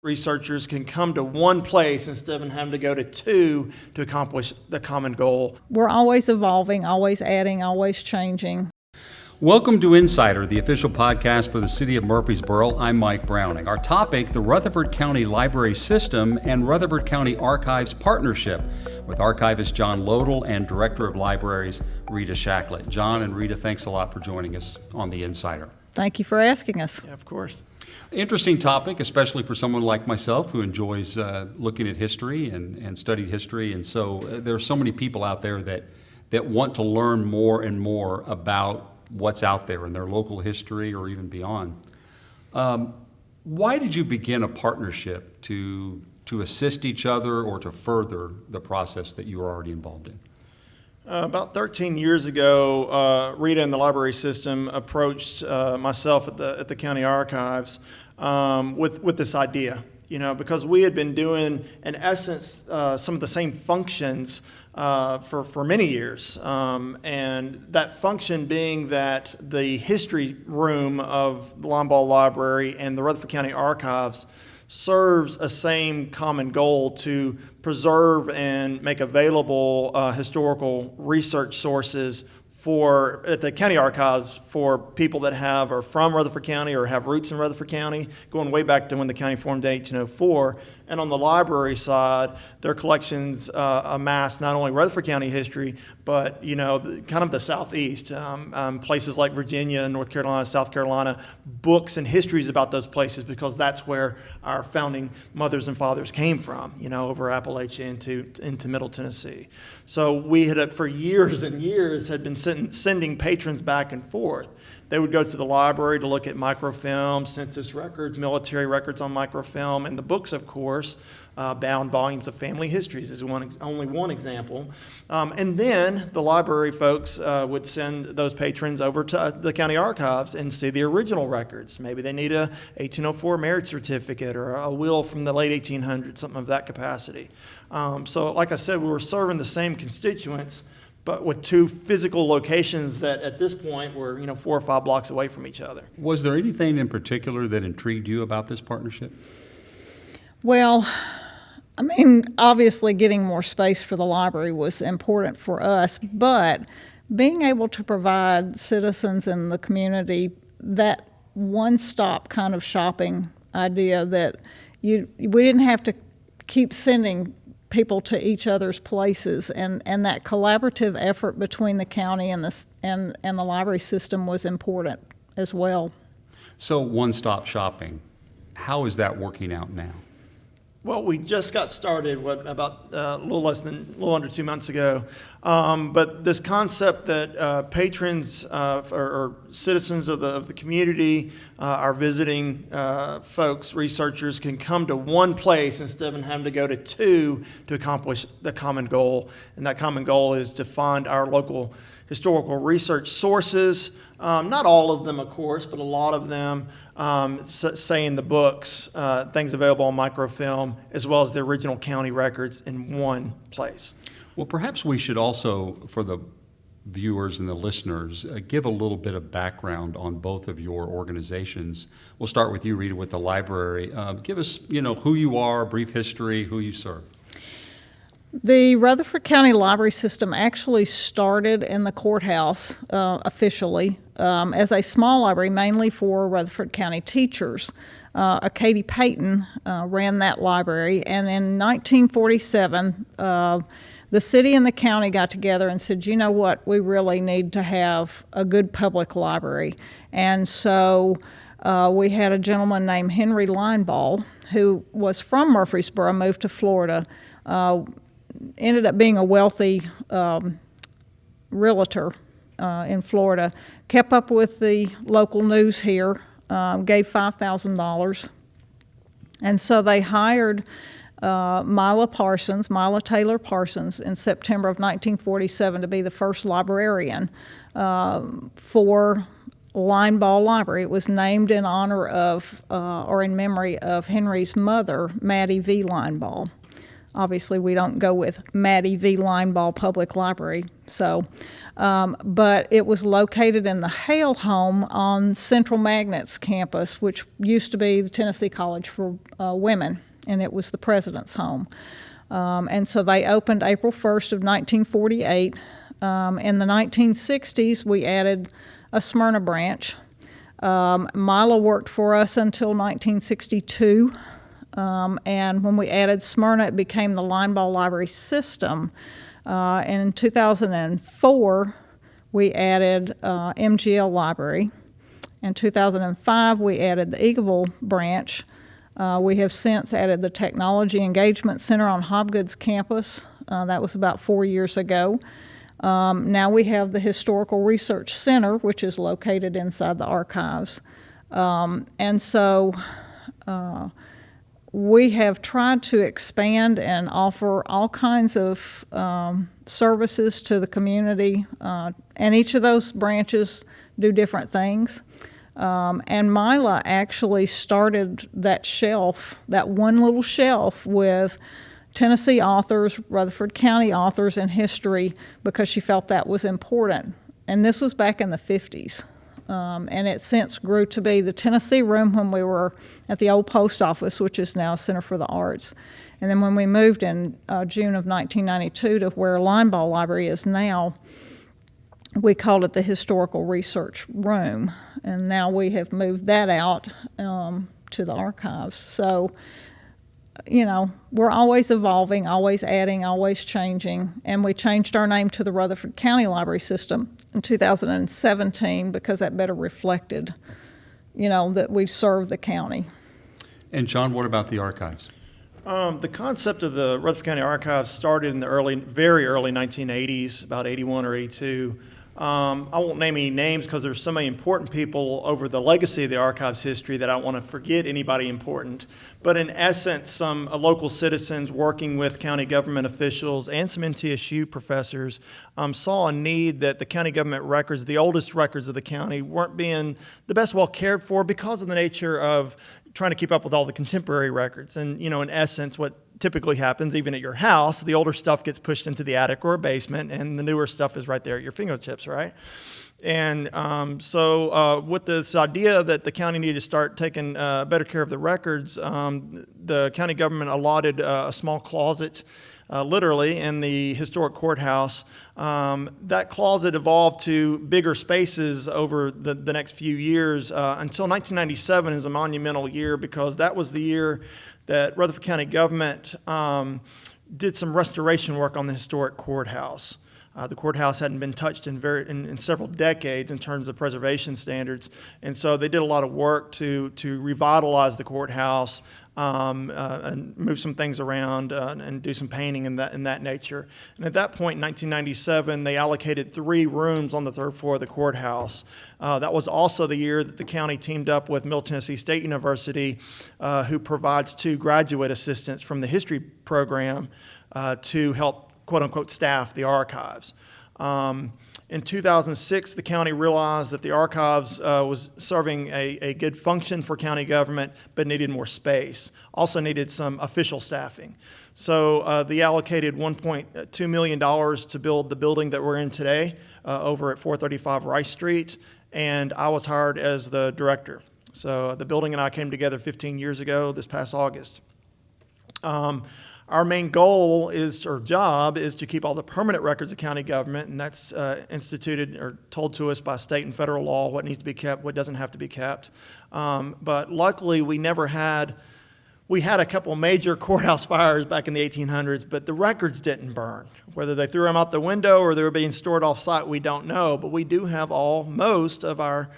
Researchers can come to one place instead of having to go to two to accomplish the common goal. We're always evolving, always adding, always changing. Welcome to Insider, the official podcast for the City of Murfreesboro. I'm Mike Browning. Our topic, the Rutherford County Library System and Rutherford County Archives Partnership, with archivist John Lodl and Director of Libraries Rita Shacklett. John and Rita, thanks a lot for joining us on the Insider. Thank you for asking us. Yeah, of course. Interesting topic, especially for someone like myself who enjoys looking at history and studied history. And so there are so many people out there that want to learn more and more about what's out there in their local history or even beyond. Why did you begin a partnership to assist each other or to further the process that you were already involved in? About 13 years ago, Rita and the library system approached myself at the county archives with this idea, because we had been doing, in essence, some of the same functions for many years, and that function being that the history room of the Limball Library and the Rutherford County Archives serves a same common goal to preserve and make available historical research sources at the county archives for people that are from Rutherford County or have roots in Rutherford County, going way back to when the county formed in 1804. And on the library side, their collections amass not only Rutherford County history, but kind of the Southeast, places like Virginia, North Carolina, South Carolina, books and histories about those places, because that's where our founding mothers and fathers came from, over Appalachia into Middle Tennessee. So we had, for years and years, had been sending patrons back and forth. They would go to the library to look at microfilm, census records, military records on microfilm, and the books, of course, bound volumes of family histories is only one example. And then the library folks would send those patrons over to the county archives and see the original records. Maybe they need a 1804 marriage certificate or a will from the late 1800s, something of that capacity. So like I said, we were serving the same constituents, but with two physical locations that at this point were 4 or 5 blocks away from each other. Was there anything in particular that intrigued you about this partnership? Well, obviously getting more space for the library was important for us, but being able to provide citizens in the community that one-stop kind of shopping idea that we didn't have to keep sending people to each other's places, and that collaborative effort between the county and the library system was important as well. So one-stop shopping, how is that working out now? Well, we just got started, about a little under 2 months ago. But this concept that patrons or citizens of the community, our visiting folks, researchers, can come to one place instead of having to go to two to accomplish the common goal. And that common goal is to find our local historical research sources. Not all of them, of course, but a lot of them, say in the books, things available on microfilm, as well as the original county records in one place. Well, perhaps we should also, for the viewers and the listeners, give a little bit of background on both of your organizations. We'll start with you, Rita, with the library. Give us, who you are, a brief history, who you serve. The Rutherford County Library System actually started in the courthouse officially as a small library, mainly for Rutherford County teachers. Katie Payton ran that library, and in 1947, the city and the county got together and said, you know what, we really need to have a good public library. And so we had a gentleman named Henry Limball, who was from Murfreesboro, moved to Florida, ended up being a wealthy realtor in Florida, kept up with the local news here, gave $5,000. And so they hired Mila Taylor Parsons in September of 1947 to be the first librarian for Limball Library. It was named in honor of, or in memory of Henry's mother, Maddie V. Limball. Obviously, we don't go with Maddie v. Lineball Public Library. So, but it was located in the Hale home on Central Magnets campus, which used to be the Tennessee College for Women, and it was the president's home. And so they opened April 1st of 1948. In the 1960s, we added a Smyrna branch. Mila worked for us until 1962. And when we added Smyrna, it became the Lineball Library System. And in 2004, we added MGL Library. In 2005, we added the Eagleville branch. We have since added the Technology Engagement Center on Hobgood's campus. That was about 4 years ago. Now we have the Historical Research Center, which is located inside the archives. And so we have tried to expand and offer all kinds of services to the community, and each of those branches do different things. And Mila actually started that shelf, that one little shelf, with Tennessee authors, Rutherford County authors, and history, because she felt that was important. And this was back in the 50s. And it since grew to be the Tennessee room when we were at the old post office, which is now Center for the Arts. And then when we moved in June of 1992 to where Lineball Library is now, we called it the Historical Research Room. And now we have moved that out to the archives. So, you know, we're always evolving, always adding, always changing. And we changed our name to the Rutherford County Library System in 2017 because that better reflected, you know, that we serve the county. And John, what about the archives? The concept of the Rutherford County Archives started in the very early 1980s, about 81 or 82. I won't name any names because there's so many important people over the legacy of the archives history that I don't want to forget anybody important. But in essence, some local citizens working with county government officials and some NTSU professors saw a need that the county government records, the oldest records of the county, weren't being the best well cared for because of the nature of trying to keep up with all the contemporary records. And, you know, in essence, what typically happens, even at your house, the older stuff gets pushed into the attic or a basement, and the newer stuff is right there at your fingertips, right? And so with this idea that the county needed to start taking better care of the records, the county government allotted a small closet, literally, in the historic courthouse. That closet evolved to bigger spaces over the next few years until 1997 is a monumental year because that was the year that Rutherford County government did some restoration work on the historic courthouse. The courthouse hadn't been touched in several decades in terms of preservation standards, and so they did a lot of work to revitalize the courthouse, and move some things around and do some painting in that nature. And at that point in 1997, they allocated 3 rooms on the 3rd floor of the courthouse. That was also the year that the county teamed up with Middle Tennessee State University, who provides 2 graduate assistants from the history program to help, quote unquote, staff the archives. In 2006, the county realized that the archives was serving a good function for county government, but needed more space. Also needed some official staffing. So they allocated $1.2 million to build the building that we're in today over at 435 Rice Street, and I was hired as the director. So the building and I came together 15 years ago, this past August. Our main goal job is to keep all the permanent records of county government, and that's instituted or told to us by state and federal law, what needs to be kept, what doesn't have to be kept. But luckily, we had a couple major courthouse fires back in the 1800s, but the records didn't burn. Whether they threw them out the window or they were being stored off-site, we don't know. But we do have most of our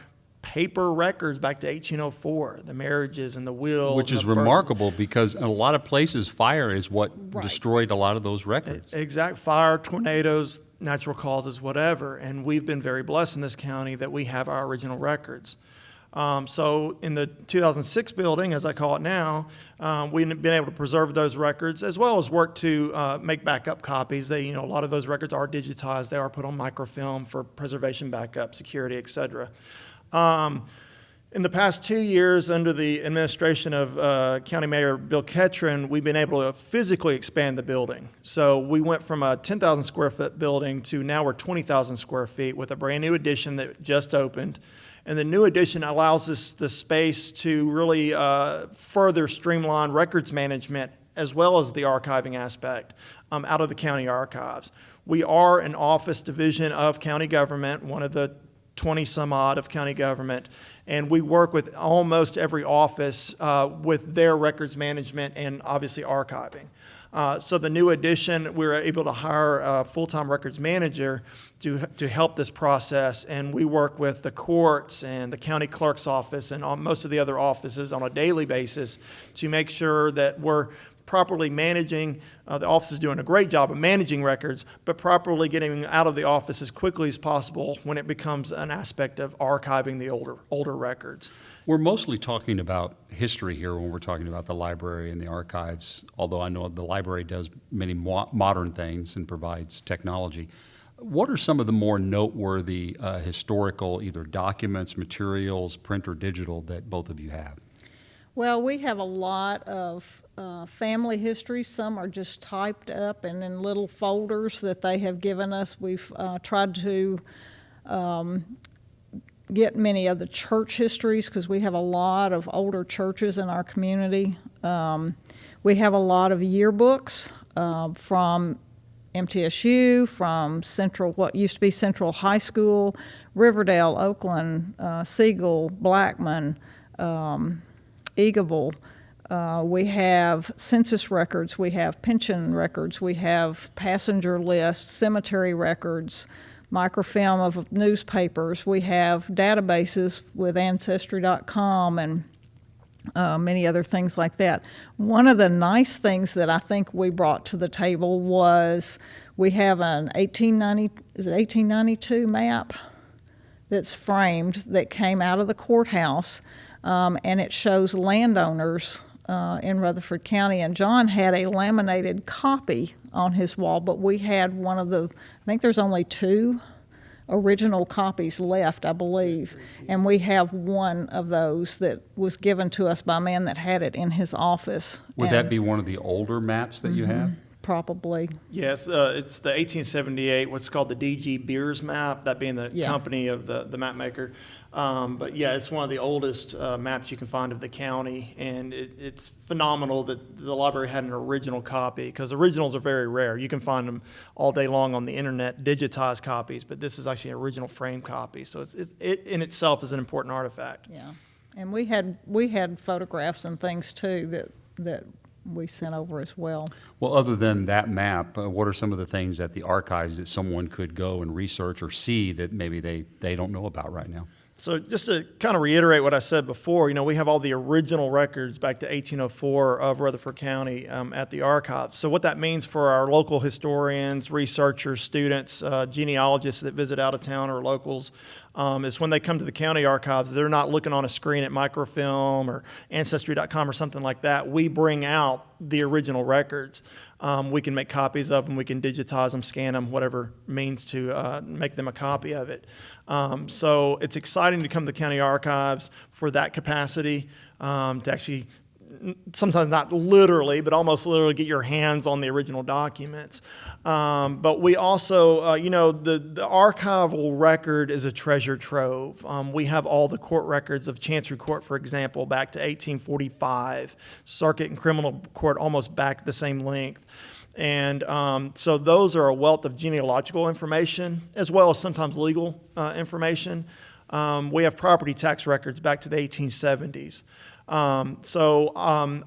paper records back to 1804, the marriages and the wills. Which is remarkable because in a lot of places, fire is what destroyed a lot of those records. Exact fire, tornadoes, natural causes, whatever. And we've been very blessed in this county that we have our original records. So in the 2006 building, as I call it now, we've been able to preserve those records as well as work to make backup copies. A lot of those records are digitized. They are put on microfilm for preservation, backup, security, et cetera. In the past 2 years, under the administration of County Mayor Bill Ketron, we've been able to physically expand the building. So we went from a 10,000 square foot building to now we're 20,000 square feet with a brand new addition that just opened. And the new addition allows us the space to really further streamline records management as well as the archiving aspect out of the county archives. We are an office division of county government, one of the 20 some odd of county government, and we work with almost every office with their records management and obviously archiving. So the new addition, we were able to hire a full-time records manager to help this process, and we work with the courts and the county clerk's office and most of the other offices on a daily basis to make sure that we're properly managing. The office is doing a great job of managing records, but properly getting out of the office as quickly as possible when it becomes an aspect of archiving the older records. We're mostly talking about history here when we're talking about the library and the archives, although I know the library does many modern things and provides technology. What are some of the more noteworthy historical either documents, materials, print or digital that both of you have? Well, we have a lot of family history. Some are just typed up and in little folders that they have given us. We've tried to get many of the church histories because we have a lot of older churches in our community. We have a lot of yearbooks from MTSU, from what used to be Central High School, Riverdale, Oakland, Siegel, Blackman, Eagleville. We have census records, we have pension records, we have passenger lists, cemetery records, microfilm of newspapers. We have databases with Ancestry.com and many other things like that. One of the nice things that I think we brought to the table was we have an 1892 map that's framed that came out of the courthouse, and it shows landowners in Rutherford County. And John had a laminated copy on his wall, but we had one of the, I think there's only 2 original copies left, I believe. And we have one of those that was given to us by a man that had it in his office. Would that be one of the older maps that you have? Probably. Yes, it's the 1878, what's called the D.G. Beers map, that being the company of the map maker. But yeah, it's one of the oldest maps you can find of the county, and it's phenomenal that the library had an original copy, because originals are very rare. You can find them all day long on the internet, digitized copies, but this is actually an original frame copy. So it in itself is an important artifact. Yeah, and we had photographs and things too that we sent over as well. Well, other than that map, what are some of the things at the archives that someone could go and research or see that maybe they don't know about right now? So just to kind of reiterate what I said before, we have all the original records back to 1804 of Rutherford County at the archives. So what that means for our local historians, researchers, students, genealogists that visit out of town or locals, is when they come to the county archives, they're not looking on a screen at microfilm or Ancestry.com or something like that. We bring out the original records. We can make copies of them. We can digitize them, scan them, whatever means to make them a copy of it. So it's exciting to come to the county archives for that capacity, to actually, sometimes not literally, but almost literally get your hands on the original documents. But we also, the archival record is a treasure trove. We have all the court records of Chancery Court, for example, back to 1845, Circuit and Criminal Court almost back the same length. And so those are a wealth of genealogical information, as well as sometimes legal information. We have property tax records back to the 1870s.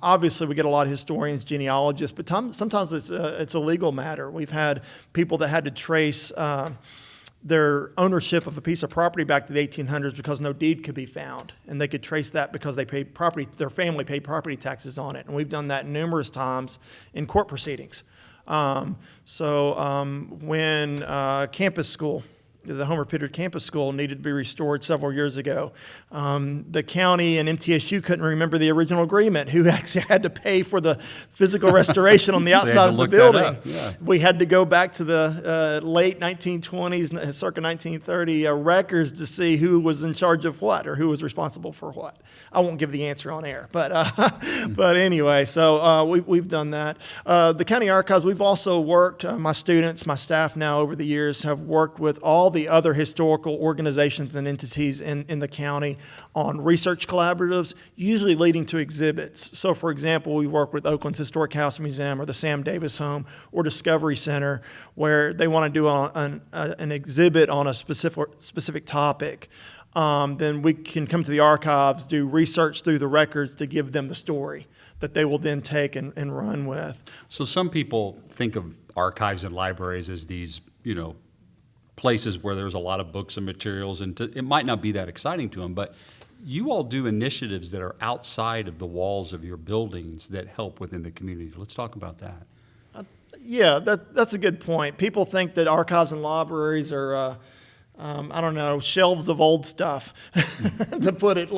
Obviously we get a lot of historians, genealogists, but sometimes it's a legal matter. We've had people that had to trace their ownership of a piece of property back to the 1800s because no deed could be found, and they could trace that because their family paid property taxes on it, and we've done that numerous times in court proceedings. When Campus School the Homer Pittard Campus School needed to be restored several years ago. The county and MTSU couldn't remember the original agreement, who actually had to pay for the physical restoration on the So they had outside to of the look that building. up, yeah. We had to go back to the late 1920s, circa 1930 records to see who was in charge of what, or who was responsible for what. I won't give the answer on air, but but anyway, so we've done that. The county archives, we've also worked, my students, my staff now over the years have worked with all the other historical organizations and entities in the county on research collaboratives, usually leading to exhibits. So for example, we work with Oakland's Historic House Museum or the Sam Davis Home or Discovery Center, where they want to do an exhibit on a specific topic. Then we can come to the archives, do research through the records to give them the story that they will then take and run with. So some people think of archives and libraries as these, places where there's a lot of books and materials, and it might not be that exciting to them, but you all do initiatives that are outside of the walls of your buildings that help within the community. Let's talk about that. Yeah, that's a good point. People think that archives and libraries are, shelves of old stuff, to put it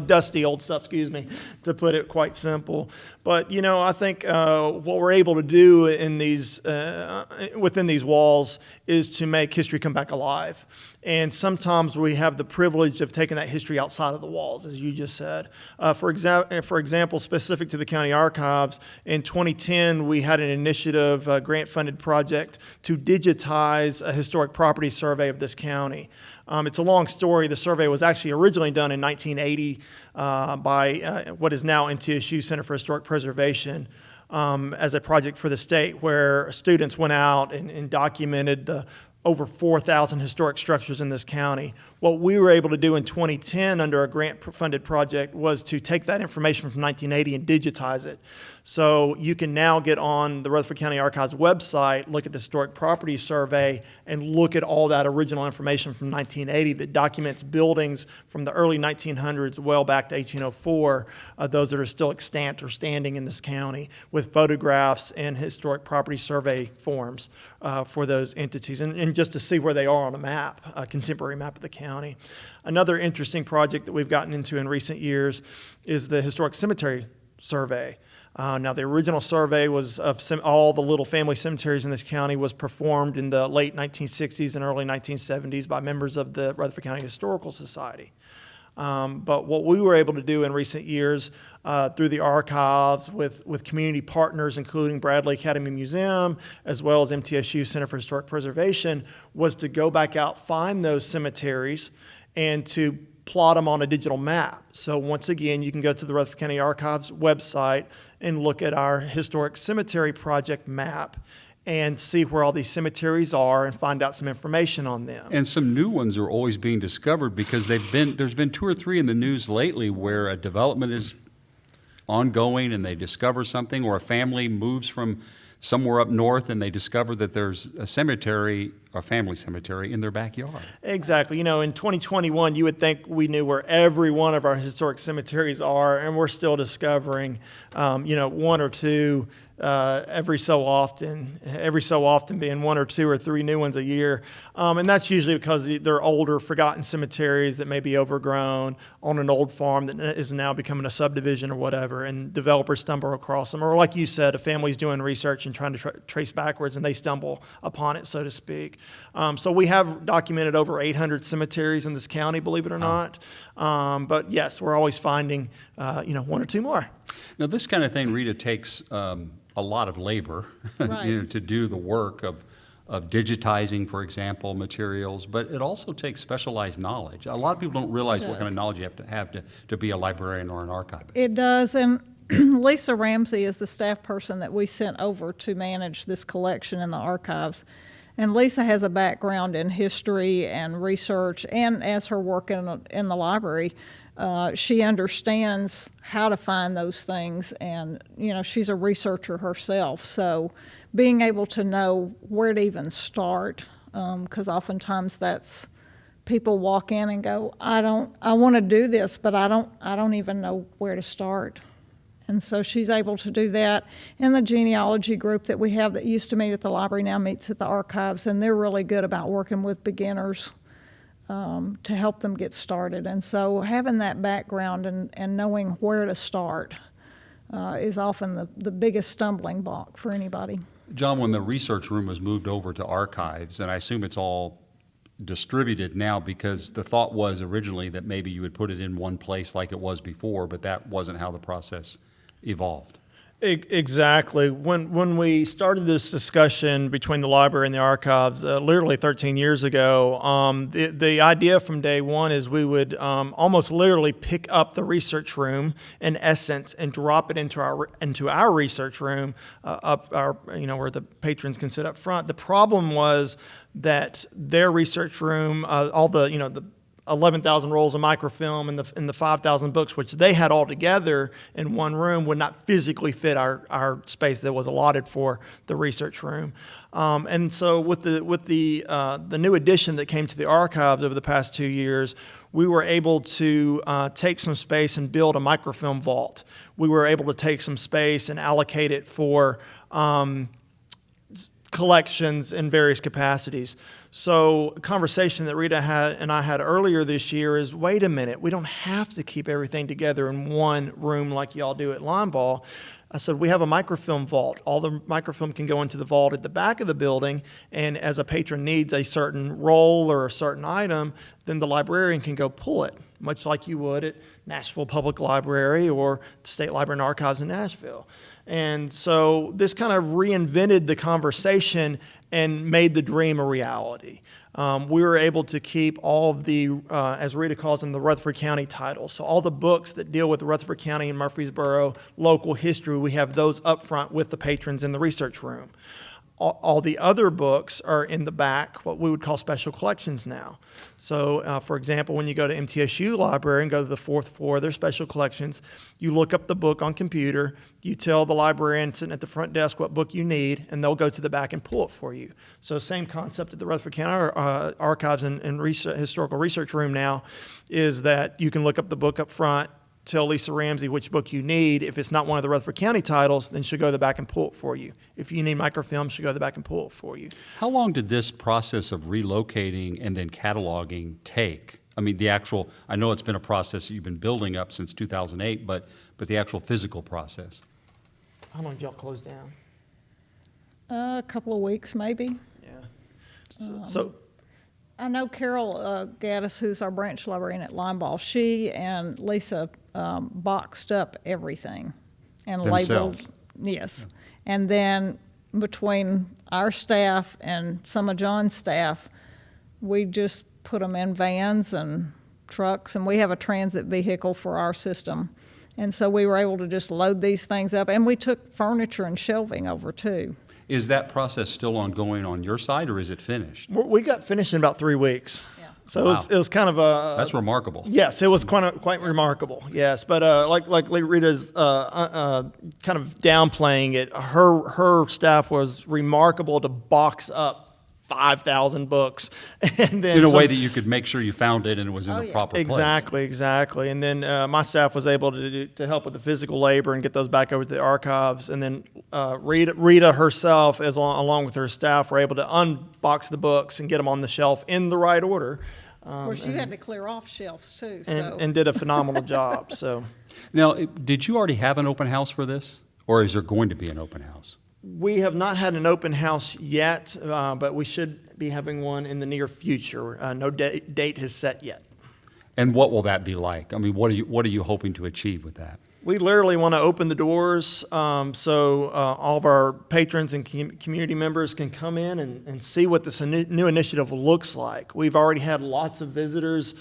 dusty old stuff, to put it quite simple. But, I think what we're able to do in these, within these walls is to make history come back alive. And sometimes we have the privilege of taking that history outside of the walls, as you just said. For example, specific to the county archives, in 2010, we had an initiative, a grant-funded project to digitize a historic property survey of this county. It's a long story. The survey was actually originally done in 1980 by what is now MTSU Center for Historic Preservation as a project for the state, where students went out and documented the over 4,000 historic structures in this county. What we were able to do in 2010 under a grant-funded project was to take that information from 1980 and digitize it. So you can now get on the Rutherford County Archives website, look at the Historic Property Survey, and look at all that original information from 1980 that documents buildings from the early 1900s well back to 1804, those that are still extant or standing in this county, with photographs and Historic Property Survey forms for those entities, and just to see where they are on a map, a contemporary map of the county. Another interesting project that we've gotten into in recent years is the Historic Cemetery Survey. Now, the original survey was of all the little family cemeteries in this county was performed in the late 1960s and early 1970s by members of the Rutherford County Historical Society. But what we were able to do in recent years through the archives with community partners, including Bradley Academy Museum, as well as MTSU Center for Historic Preservation, was to go back out, find those cemeteries, and to plot them on a digital map. So once again, you can go to the Rutherford County Archives website and look at our Historic Cemetery Project map and see where all these cemeteries are and find out some information on them. And some new ones are always being discovered, because there's been 2 or 3 in the news lately where a development is ongoing and they discover something, or a family moves from somewhere up north and they discover that there's a cemetery, a family cemetery, in their backyard. Exactly. In 2021, you would think we knew where every one of our historic cemeteries are, and we're still discovering, 1 or 2 every so often being 1 or 2 or 3 new ones a year. And that's usually because they're older, forgotten cemeteries that may be overgrown on an old farm that is now becoming a subdivision or whatever, and developers stumble across them. Or like you said, a family's doing research and trying to trace backwards, and they stumble upon it, so to speak. So we have documented over 800 cemeteries in this county, believe it or not. But yes, we're always finding, 1 or 2 more. Now, this kind of thing, Rita, takes a lot of labor Right. to do the work of digitizing, for example, materials, but it also takes specialized knowledge. A lot of people don't realize what kind of knowledge you have to be a librarian or an archivist. It does, and Lisa Ramsey is the staff person that we sent over to manage this collection in the archives. And Lisa has a background in history and research, and as her work in the library, she understands how to find those things, and she's a researcher herself. So being able to know where to even start, because oftentimes that's people walk in and go, I want to do this, but I don't even know where to start. And so she's able to do that. And the genealogy group that we have that used to meet at the library now meets at the archives, and they're really good about working with beginners to help them get started. And so having that background and knowing where to start is often the biggest stumbling block for anybody. John, when the research room was moved over to archives, and I assume it's all distributed now, because the thought was originally that maybe you would put it in one place like it was before, but that wasn't how the process evolved. Exactly. When we started this discussion between the library and the archives, literally 13 years ago, the idea from day one is we would almost literally pick up the research room in essence and drop it into our research room where the patrons can sit up front. The problem was that their research room, all the 11,000 rolls of microfilm and the 5,000 books, which they had all together in one room, would not physically fit our space that was allotted for the research room. And so with the new addition that came to the archives over the past 2 years, we were able to take some space and build a microfilm vault. We were able to take some space and allocate it for collections in various capacities. So a conversation that Rita and I had earlier this year is, wait a minute, we don't have to keep everything together in one room like y'all do at Linebaugh. I said, we have a microfilm vault. All the microfilm can go into the vault at the back of the building, and as a patron needs a certain roll or a certain item, then the librarian can go pull it, much like you would at Nashville Public Library or the State Library and Archives in Nashville. And so this kind of reinvented the conversation and made the dream a reality. We were able to keep all of the, as Rita calls them, the Rutherford County titles. So all the books that deal with Rutherford County and Murfreesboro local history, we have those up front with the patrons in the research room. All the other books are in the back, what we would call special collections now. So, for example, when you go to MTSU Library and go to the fourth floor, their special collections, you look up the book on computer, you tell the librarian sitting at the front desk what book you need, and they'll go to the back and pull it for you. So same concept at the Rutherford County Archives and Historical Research Room now is that you can look up the book up front, tell Lisa Ramsey which book you need. If it's not one of the Rutherford County titles, then she'll go to the back and pull it for you. If you need microfilm, she'll go to the back and pull it for you. How long did this process of relocating and then cataloging take? I mean, I know it's been a process that you've been building up since 2008, but the actual physical process. How long did y'all close down? A couple of weeks, maybe. Yeah. So I know Carol Gaddis, who's our branch librarian at Linebaugh, she and Lisa boxed up everything and Themselves. labeled. Yes. Yeah. And then between our staff and some of John's staff, we just put them in vans and trucks, and we have a transit vehicle for our system. And so we were able to just load these things up, and we took furniture and shelving over too. Is that process still ongoing on your side, or is it finished? we got finished in about 3 weeks. Yeah. So Wow. it was kind of a... That's remarkable. Yes, it was quite remarkable. Yes, but like Rita's kind of downplaying it, her staff was remarkable to box up 5,000 books, and then in a way that you could make sure you found it and it was in the proper place. Exactly. And then my staff was able to help with the physical labor and get those back over to the archives. And then Rita herself, along with her staff, were able to unbox the books and get them on the shelf in the right order. Of course, you had to clear off shelves too. And did a phenomenal job. So, now, did you already have an open house for this, or is there going to be an open house? We have not had an open house yet, but we should be having one in the near future. No date is set yet. And what will that be like? I mean, what are you hoping to achieve with that? We literally want to open the doors so all of our patrons and community members can come in and see what this new initiative looks like. We've already had lots of visitors,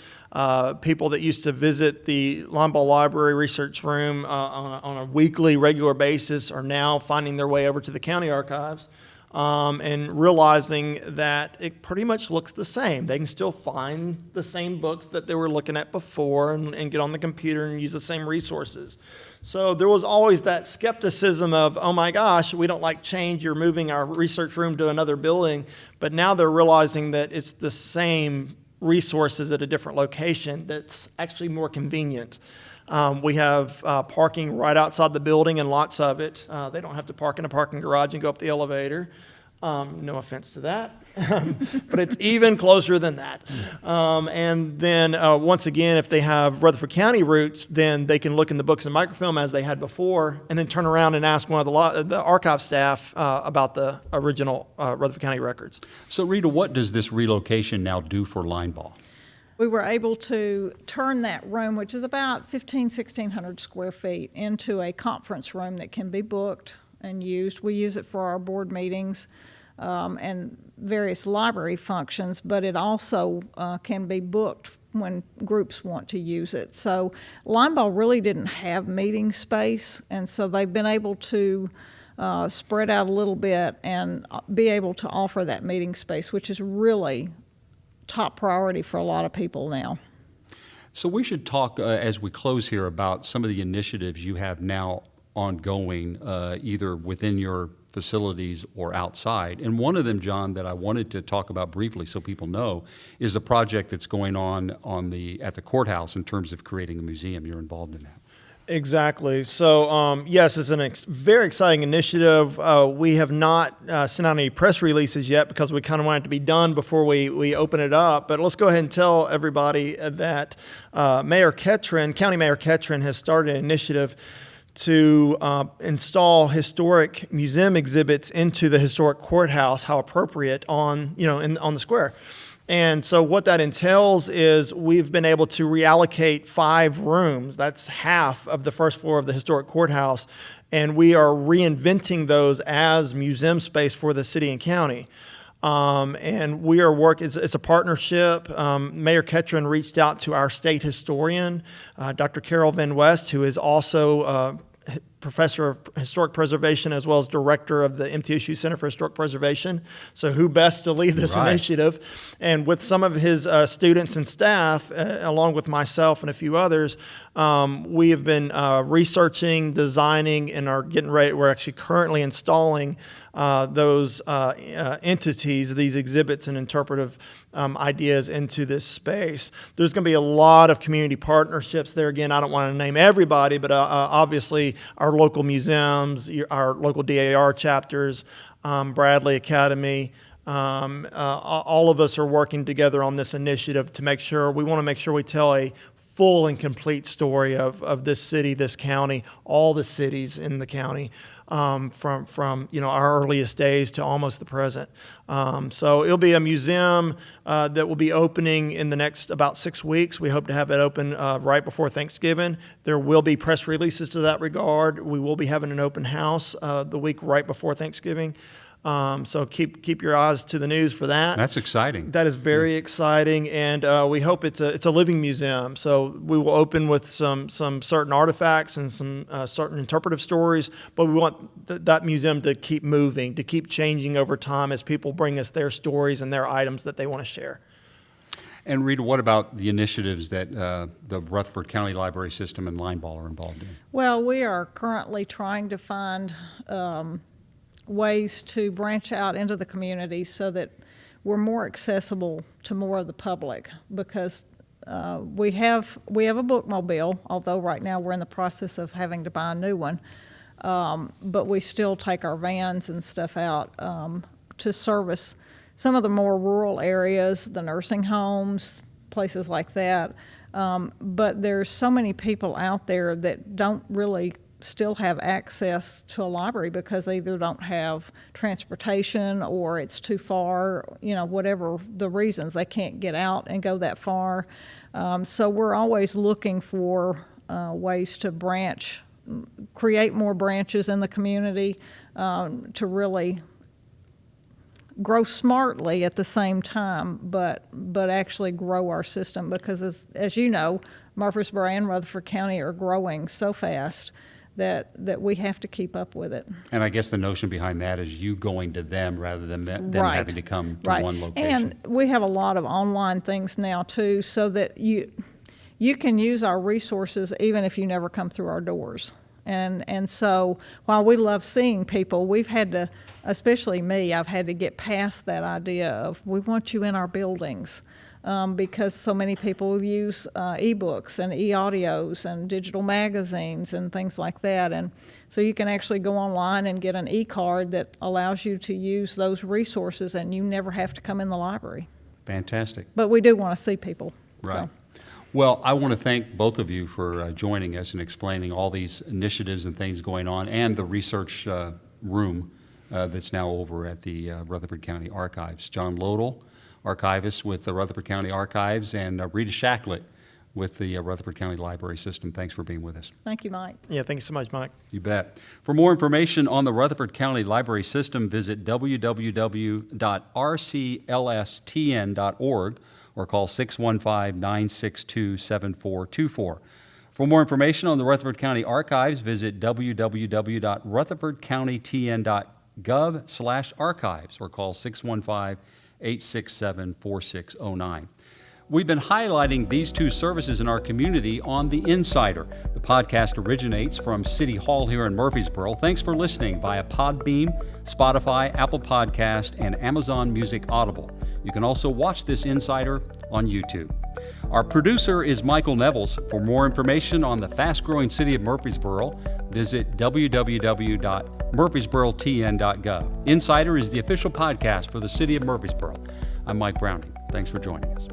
people that used to visit the Linebaugh Library Research Room on a weekly, regular basis are now finding their way over to the county archives and realizing that it pretty much looks the same. They can still find the same books that they were looking at before and get on the computer and use the same resources. So there was always that skepticism of, oh my gosh, we don't like change, you're moving our research room to another building. But now they're realizing that it's the same resources at a different location that's actually more convenient. We have parking right outside the building and lots of it. They don't have to park in a parking garage and go up the elevator. No offense to that, but it's even closer than that. And then once again, if they have Rutherford County roots, then they can look in the books and microfilm as they had before, and then turn around and ask one of the archive staff about the original Rutherford County records. So Rita, what does this relocation now do for line ball? We were able to turn that room, which is about 1,600 square feet, into a conference room that can be booked and used. We use it for our board meetings and various library functions, but it also can be booked when groups want to use it. So Limeball really didn't have meeting space, and so they've been able to spread out a little bit and be able to offer that meeting space, which is really top priority for a lot of people now. So we should talk as we close here about some of the initiatives you have now ongoing, either within your facilities or outside. And one of them, John, that I wanted to talk about briefly so people know is the project that's going on at the courthouse in terms of creating a museum. You're involved in that. Exactly. So, yes, it's a very exciting initiative. We have not sent out any press releases yet because we kind of want it to be done before we open it up. But let's go ahead and tell everybody that County Mayor Ketron has started an initiative to install historic museum exhibits into the historic courthouse, how appropriate, on the square. And so what that entails is we've been able to reallocate 5 rooms. That's half of the first floor of the historic courthouse. And we are reinventing those as museum space for the city and county. And we are working, it's a partnership. Mayor Ketron reached out to our state historian, Dr. Carol Van West, who is also professor of historic preservation as well as director of the MTSU Center for Historic Preservation. So who best to lead this initiative? And with some of his students and staff, along with myself and a few others, we have been researching, designing, and are getting ready. We're actually currently installing those entities, these exhibits and interpretive ideas into this space. There's going to be a lot of community partnerships there. Again, I don't want to name everybody, but obviously our local museums, our local DAR chapters, Bradley Academy, all of us are working together on this initiative to make sure, we want to make sure we tell a full and complete story of this city, this county, all the cities in the county, from our earliest days to almost the present. So it'll be a museum that will be opening in the next about 6 weeks. We hope to have it open right before Thanksgiving. There will be press releases to that regard. We will be having an open house the week right before Thanksgiving. So keep your eyes to the news for that. That's exciting. That is very exciting, and we hope it's a living museum. So we will open with some certain artifacts and some certain interpretive stories, but we want that museum to keep moving, to keep changing over time as people bring us their stories and their items that they want to share. And Rita, what about the initiatives that the Rutherford County Library System and Limeball are involved in? Well, we are currently trying to find ways to branch out into the community so that we're more accessible to more of the public, because we have a bookmobile, although right now we're in the process of having to buy a new one, but we still take our vans and stuff out to service some of the more rural areas, the nursing homes, places like that. But there's so many people out there that don't really still have access to a library because they either don't have transportation or it's too far, whatever the reasons, they can't get out and go that far. So we're always looking for ways to create more branches in the community to really grow smartly at the same time, but actually grow our system, because as you know, Murfreesboro and Rutherford County are growing so fast that we have to keep up with it. And I guess the notion behind that is you going to them rather than them having to come to one location. And we have a lot of online things now too, so that you can use our resources even if you never come through our doors. And so while we love seeing people, we've had to, especially me, I've had to get past that idea of we want you in our buildings. because so many people use e-books and e-audios and digital magazines and things like that. And so you can actually go online and get an e-card that allows you to use those resources, and you never have to come in the library. Fantastic. But we do want to see people. Right. So. Well, I want to thank both of you for joining us and explaining all these initiatives and things going on, and the research room that's now over at the Rutherford County Archives. John Lodl, archivist with the Rutherford County Archives, and Rita Shacklett with the Rutherford County Library System. Thanks for being with us. Thank you, Mike. Yeah, thank you so much, Mike. You bet. For more information on the Rutherford County Library System, visit www.rclstn.org or call 615-962-7424. For more information on the Rutherford County Archives, visit www.rutherfordcounty.tn.gov/archives or call 615-867-4609. We've been highlighting these two services in our community on The Insider. The podcast originates from City Hall here in Murfreesboro. Thanks for listening via Podbeam, Spotify, Apple Podcast, and Amazon Music Audible. You can also watch this Insider on YouTube. Our producer is Michael Nevels. For more information on the fast-growing city of Murfreesboro, visit www.murfreesborotn.gov. Insider is the official podcast for the city of Murfreesboro. I'm Mike Browning. Thanks for joining us.